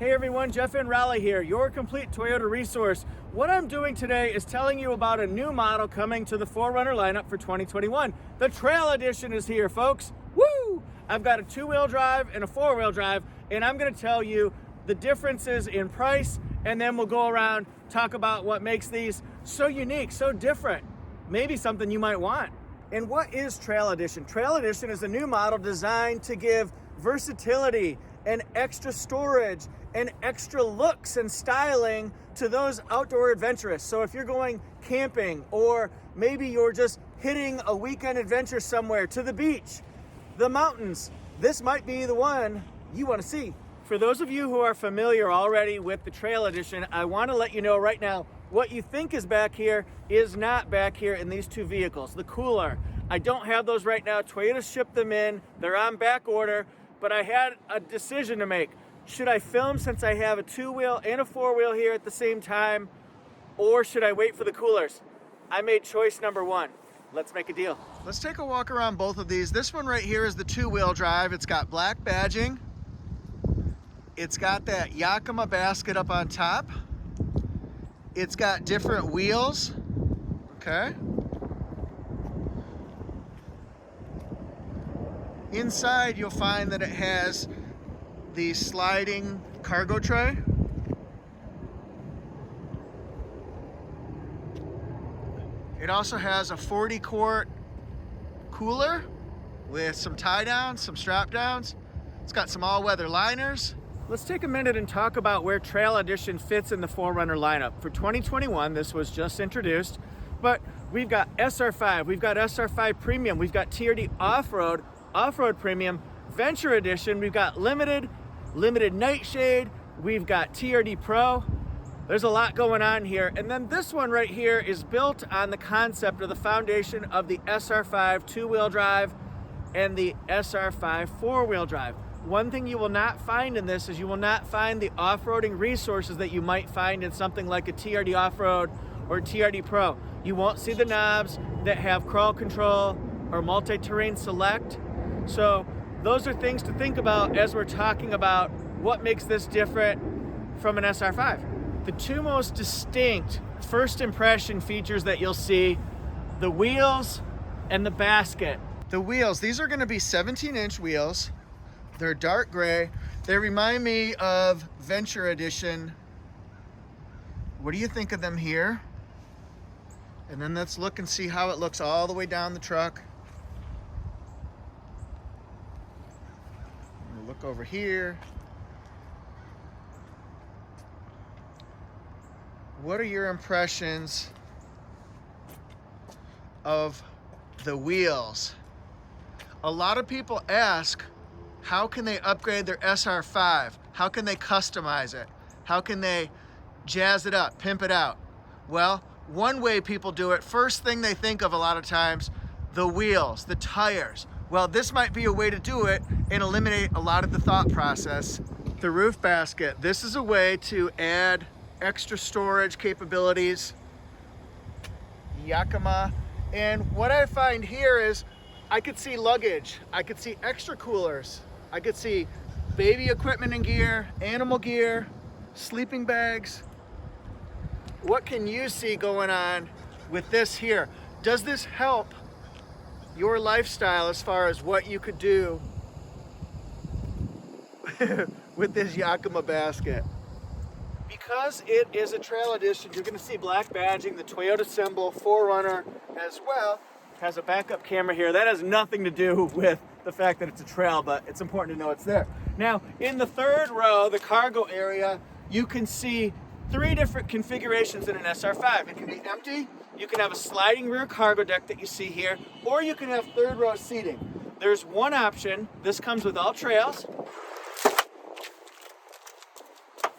Hey everyone, Jeff and Raleigh here, your complete Toyota resource. What I'm doing today is telling you about a new model coming to the 4Runner lineup for 2021. The Trail Edition is here, folks. Woo! I've got a two-wheel drive and a four-wheel drive, and I'm gonna tell you the differences in price, and then we'll go around, talk about what makes these so unique, so different, maybe something you might want. And what is Trail Edition? Trail Edition is a new model designed to give versatility and extra storage and extra looks and styling to those outdoor adventurous. So if you're going camping, or maybe you're just hitting a weekend adventure somewhere to the beach, the mountains, this might be the one you want to see. For those of you who are familiar already with the Trail Edition, I want to let you know right now, what you think is back here is not back here in these two vehicles. The cooler, I don't have those right now. Toyota shipped them in, they're on back order, but I had a decision to make. Should I film since I have a two-wheel and a four-wheel here at the same time, or should I wait for the coolers? I made choice number one. Let's make a deal. Let's take a walk around both of these. This one right here is the two-wheel drive. It's got black badging. It's got that Yakima basket up on top. It's got different wheels, okay? Inside you'll find that it has the sliding cargo tray. It also has a 40-quart cooler with some tie downs, some strap downs. It's got some all-weather liners. Let's take a minute and talk about where Trail Edition fits in the 4Runner lineup. For 2021, this was just introduced, but we've got SR5, we've got SR5 Premium, we've got TRD Off-Road, Off-Road Premium, Venture Edition, we've got Limited Nightshade, we've got TRD Pro. There's a lot going on here. And then this one right here is built on the concept of the foundation of the SR5 two-wheel drive and the SR5 four-wheel drive. One thing you will not find in this is you will not find the off-roading resources that you might find in something like a TRD Off-Road or TRD Pro. You won't see the knobs that have crawl control or multi-terrain select. So those are things to think about as we're talking about what makes this different from an SR5. The two most distinct first impression features that you'll see, the wheels and the basket. The wheels, these are gonna be 17-inch wheels. They're dark gray. They remind me of Venture Edition. What do you think of them here? And then let's look and see how it looks all the way down the truck. We'll look over here. What are your impressions of the wheels? A lot of people ask, how can they upgrade their SR5? How can they customize it? How can they jazz it up, pimp it out? Well, one way people do it, first thing they think of a lot of times, the wheels, the tires. Well, this might be a way to do it and eliminate a lot of the thought process. The roof basket, this is a way to add extra storage capabilities. Yakima. And what I find here is I could see luggage, I could see extra coolers, I could see baby equipment and gear, animal gear, sleeping bags. What can you see going on with this here? Does this help your lifestyle as far as what you could do with this Yakima basket? Because it is a Trail Edition, you're gonna see black badging, the Toyota symbol, 4Runner as well. Has a backup camera here. That has nothing to do with the fact that it's a trail, but it's important to know it's there. Now, in the third row, the cargo area, you can see three different configurations in an SR5. It can be empty, you can have a sliding rear cargo deck that you see here, or you can have third row seating. There's one option. This comes with all trails.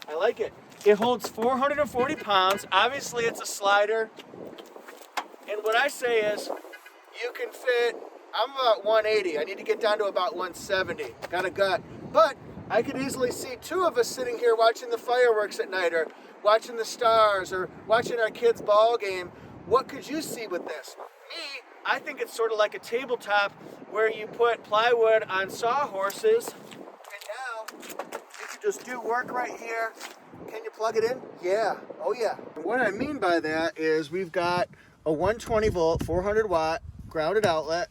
I like it. It holds 440 pounds. Obviously, it's a slider. And what I say is, you can fit, I'm about 180. I need to get down to about 170. Got a gut. But I could easily see two of us sitting here watching the fireworks at night, or watching the stars, or watching our kids' ball game. What could you see with this? Me, I think it's sort of like a tabletop where you put plywood on sawhorses, and now you can just do work right here. Can you plug it in? Yeah, oh yeah. And what I mean by that is we've got a 120 volt, 400 watt grounded outlet.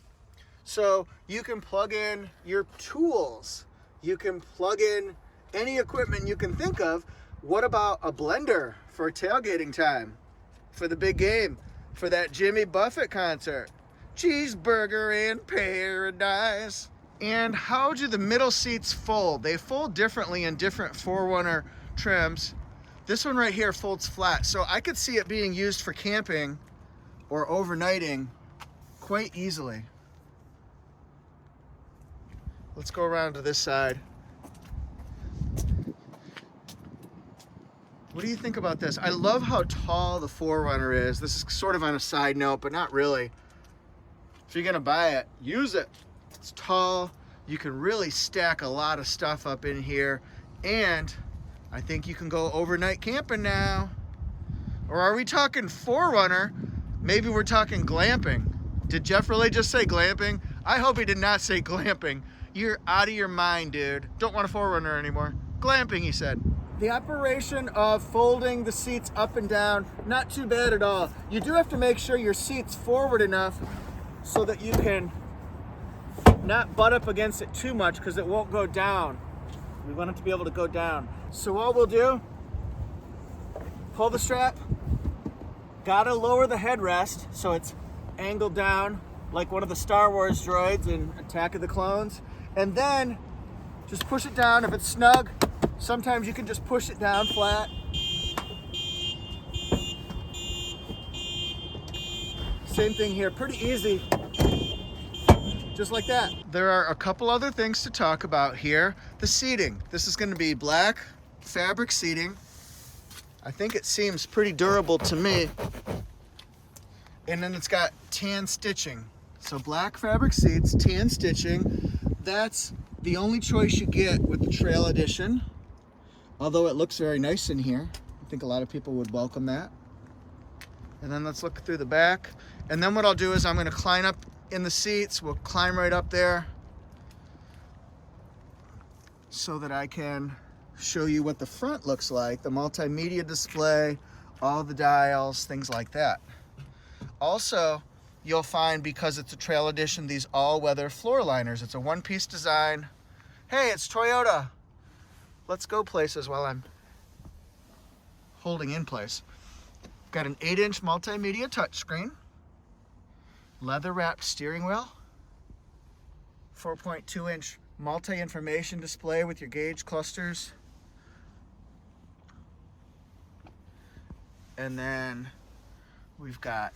So you can plug in your tools. You can plug in any equipment you can think of. What about a blender for tailgating time? For the big game? For that Jimmy Buffett concert? Cheeseburger in paradise. And how do the middle seats fold? They fold differently in different 4Runner trims. This one right here folds flat, so I could see it being used for camping or overnighting quite easily. Let's go around to this side. What do you think about this? I love how tall the 4Runner is. This is sort of on a side note, but not really. If you're gonna buy it, use it. It's tall. You can really stack a lot of stuff up in here. And I think you can go overnight camping now. Or are we talking 4Runner? Maybe we're talking glamping. Did Jeff really just say glamping? I hope he did not say glamping. You're out of your mind, dude. Don't want a 4Runner anymore. Glamping, he said. The operation of folding the seats up and down, not too bad at all. You do have to make sure your seat's forward enough so that you can not butt up against it too much because it won't go down. We want it to be able to go down. So what we'll do, pull the strap, gotta lower the headrest so it's angled down like one of the Star Wars droids in Attack of the Clones, and then just push it down. If it's snug, sometimes you can just push it down flat. Same thing here, pretty easy. Just like that. There are a couple other things to talk about here. The seating. This is going to be black fabric seating. I think it seems pretty durable to me. And then it's got tan stitching. So black fabric seats, tan stitching. That's the only choice you get with the Trail Edition. Although it looks very nice in here. I think a lot of people would welcome that. And then let's look through the back. And then what I'll do is I'm going to climb up in the seats. We'll climb right up there so that I can show you what the front looks like, the multimedia display, all the dials, things like that. Also, you'll find, because it's a Trail Edition, these all-weather floor liners. It's a one-piece design. Hey, it's Toyota. Let's go places while I'm holding in place. Got an 8-inch multimedia touchscreen. Leather-wrapped steering wheel, 4.2-inch multi-information display with your gauge clusters, and then we've got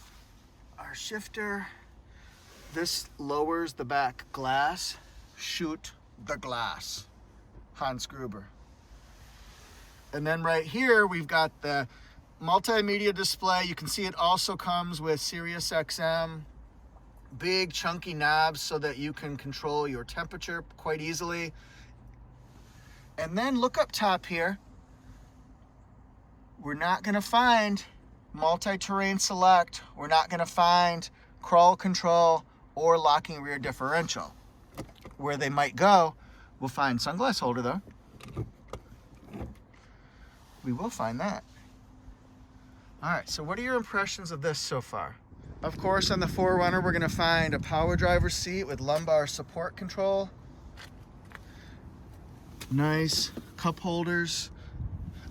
our shifter. This lowers the back glass. Shoot the glass, Hans Gruber. And then right here we've got the multimedia display. You can see it also comes with Sirius XM. Big chunky knobs so that you can control your temperature quite easily. And then look up top here. We're not going to find multi-terrain select. We're not going to find crawl control or locking rear differential. Where they might go, we'll find sunglass holder though. We will find that. All right, so what are your impressions of this so far? Of course, on the 4Runner, we're going to find a power driver seat with lumbar support control. Nice cup holders.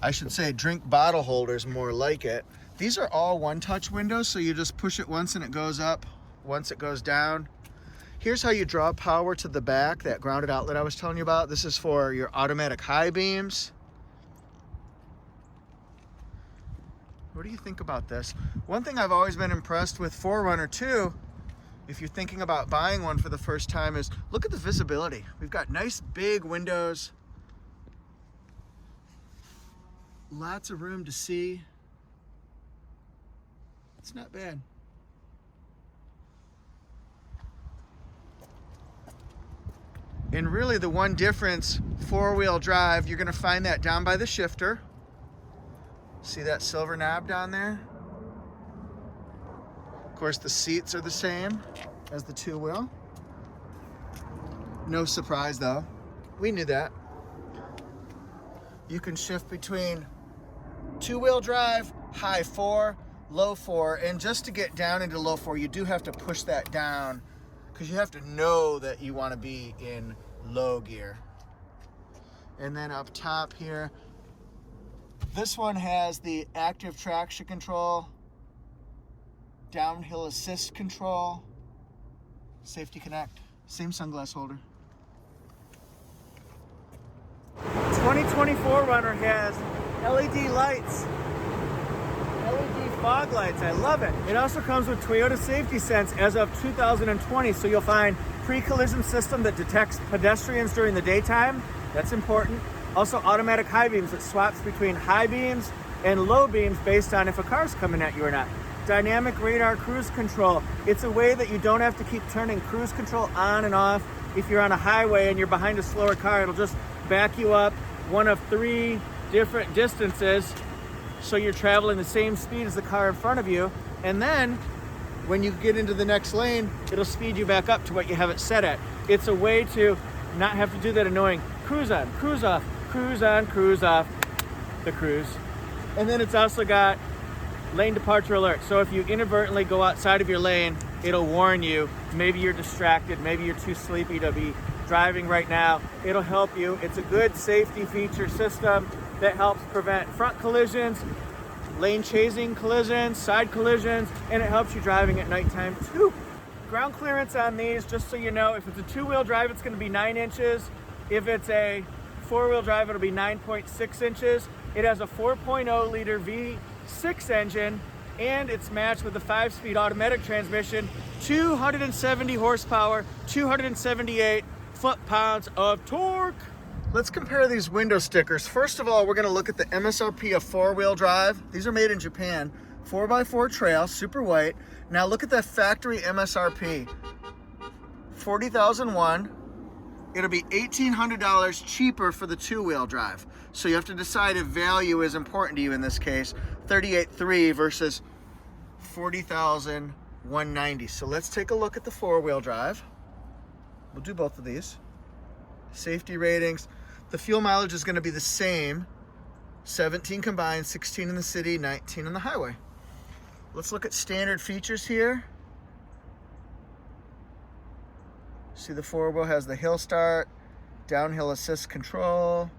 I should say drink bottle holders, more like it. These are all one-touch windows, so you just push it once and it goes up, once it goes down. Here's how you draw power to the back, that grounded outlet I was telling you about. This is for your automatic high beams. What do you think about this? One thing I've always been impressed with 4Runner too, if you're thinking about buying one for the first time, is look at the visibility. We've got nice big windows, lots of room to see. It's not bad. And really the one difference, four-wheel drive, you're gonna find that down by the shifter. See that silver knob down there? Of course, the seats are the same as the two-wheel. No surprise though. We knew that. You can shift between two-wheel drive, high 4, low 4, and just to get down into low 4, you do have to push that down because you have to know that you want to be in low gear. And then up top here, this one has the active traction control, downhill assist control, safety connect, same sunglass holder. 2024 Runner has LED lights, LED fog lights. I love it. It also comes with Toyota Safety Sense as of 2020, so you'll find pre-collision system that detects pedestrians during the daytime. That's important. Also automatic high beams that swaps between high beams and low beams based on if a car's coming at you or not. Dynamic radar cruise control. It's a way that you don't have to keep turning cruise control on and off. If you're on a highway and you're behind a slower car, it'll just back you up one of 3 different distances so you're traveling the same speed as the car in front of you. And then when you get into the next lane, it'll speed you back up to what you have it set at. It's a way to not have to do that annoying cruise on, cruise off, cruise on, cruise off, the cruise. And then it's also got lane departure alert. So if you inadvertently go outside of your lane, it'll warn you. Maybe you're distracted, maybe you're too sleepy to be driving right now. It'll help you. It's a good safety feature system that helps prevent front collisions, lane chasing collisions, side collisions, and it helps you driving at nighttime too. Ground clearance on these, just so you know, if it's a 2-wheel drive, it's going to be 9 inches. If it's a 4-wheel drive, it'll be 9.6 inches. It has a 4.0 liter V6 engine, and it's matched with a 5-speed automatic transmission, 270 horsepower, 278 foot-pounds of torque. Let's compare these window stickers. First of all, we're going to look at the MSRP of 4-wheel drive. These are made in Japan. 4x4 trail, super white. Now look at the factory MSRP. 40,001. It'll be $1,800 cheaper for the 2-wheel drive. So you have to decide if value is important to you in this case. 38.3 versus 40,190. So let's take a look at the 4-wheel drive. We'll do both of these. Safety ratings. The fuel mileage is going to be the same. 17 combined, 16 in the city, 19 on the highway. Let's look at standard features here. See, the 4-wheel has the hill start, downhill assist control,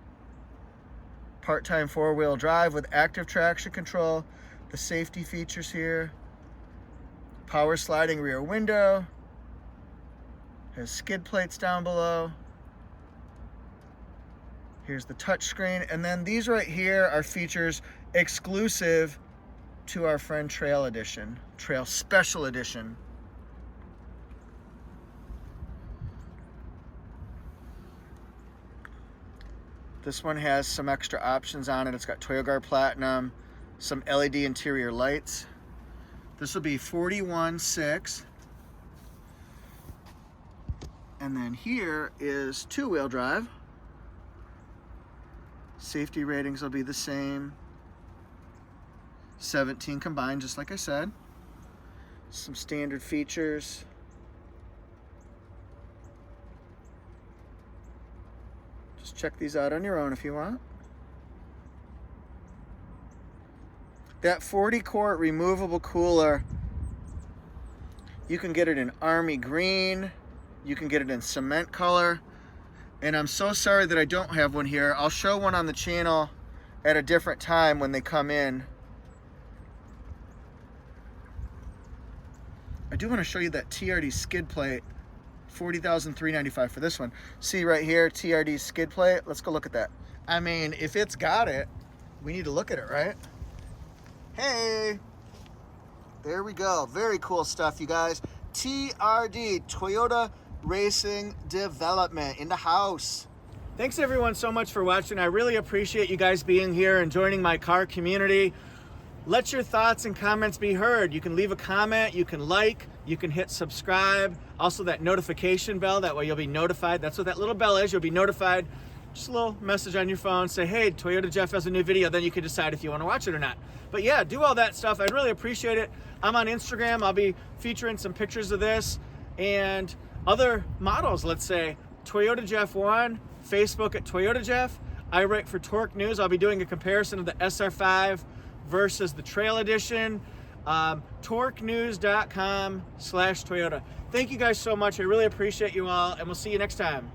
part-time 4-wheel drive with active traction control, the safety features here, power sliding rear window, has skid plates down below. Here's the touch screen, and then these right here are features exclusive to our friend Trail Edition, Trail Special Edition. This one has some extra options on it. It's got ToyoGuard Platinum, some LED interior lights. This will be 41.6. And then here is 2-wheel drive. Safety ratings will be the same. 17 combined, just like I said. Some standard features. Just check these out on your own if you want. That 40-quart removable cooler, you can get it in army green. You can get it in cement color. And I'm so sorry that I don't have one here. I'll show one on the channel at a different time when they come in. I do want to show you that TRD Skid Plate, $40,395 for this one. See right here, TRD Skid Plate. Let's go look at that. I mean, if it's got it, we need to look at it, right? Hey, there we go. Very cool stuff, you guys. TRD, Toyota Racing Development in the house. Thanks everyone so much for watching. I really appreciate you guys being here and joining my car community. Let your thoughts and comments be heard. You can leave a comment, you can like, you can hit subscribe. Also that notification bell, that way you'll be notified. That's what that little bell is, you'll be notified. Just a little message on your phone, say, hey, Toyota Jeff has a new video, then you can decide if you want to watch it or not. But yeah, do all that stuff. I'd really appreciate it. I'm on Instagram. I'll be featuring some pictures of this and other models, let's say. Toyota Jeff 1, Facebook at Toyota Jeff. I write for Torque News. I'll be doing a comparison of the SR5 versus the Trail Edition. TorqueNews.com/Toyota. Thank you guys so much. I really appreciate you all, and we'll see you next time.